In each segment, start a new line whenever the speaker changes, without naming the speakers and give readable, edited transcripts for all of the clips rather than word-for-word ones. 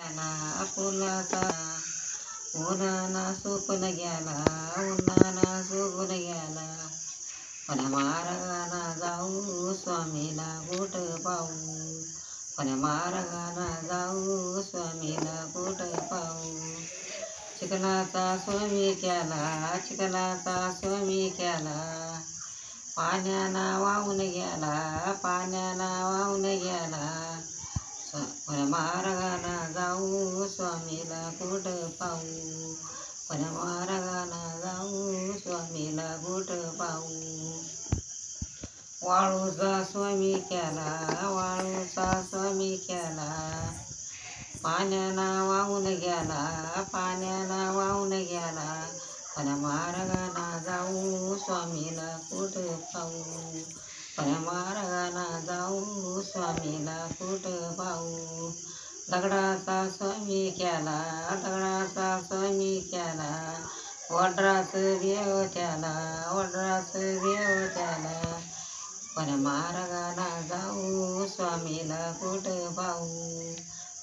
गेला फुलाचा उन्हाना सुकून गेला उन्हाना सुकून गेला पण मार्गाना जाऊ स्वामीला कुठ पाहू पण मार्गाना जाऊ स्वामीला कुठ पाहू चिखलाचा स्वामी केला चिखलाचा स्वामी केला पाण्याना वाहून गेला पाण्याना वाहून गेला पण मार्गाना जाऊ स्वामीला कुठ पाहू पण मार्गाना जाऊ स्वामीला कुठ पाहू वाळूचा स्वामी केला वाळूचा स्वामी केला पाण्याना वाहून गेला पाण्याना वाहून गेला पण मार्गाना जाऊ स्वामीला कुठ पाहू पण मार्गाना जाऊ स्वामीला कुठ पाहू दगडाचा स्वामी केला दगडाचा स्वामी केला वड्राच देव त्याला वड्राच देव त्याला पण मार्गाना जाऊ स्वामीला कुठ पाहू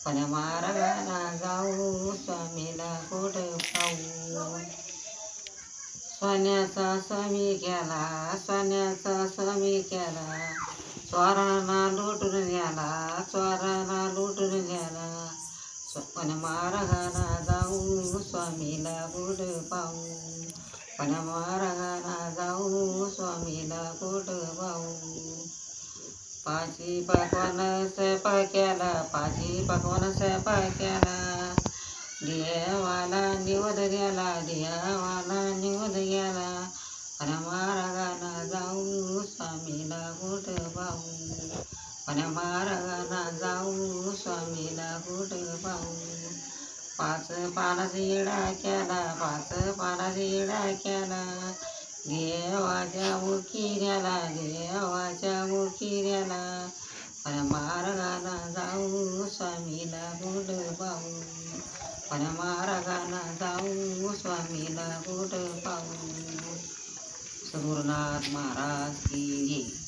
पण मार्गाना जाऊ स्वामीला कुठ पाहू सोन्याचा स्वामी केला सोन्याचा स्वामी केला चोरांना लुटून गेला चोरांना लुटून गेला पण मार्गाना जाऊ स्वामीला कुठ पाहू पण मार्गाना जाऊ स्वामीला कुठ पाहू पाची पकवान स्वयंपाक केला पाची पकवान स्वयंपाक केला देवाला निवद गेला देवाला निवद गेला पण मार्गाना जाऊ स्वामीला कुठ पाहू पण मार्गाना जाऊ स्वामीला कुठ पाहू पाच पानाचा येडा केला पाच पानाचा येडा केला देवाच्या मुखिऱ्याला देवाच्या मुखिऱ्याला पण मार्गाना जाऊ स्वामीला कुठ पाहू पण मार्गाना जाऊ स्वामीला कुठ पाहू. सद्गुरुनाथ महाराज की जय.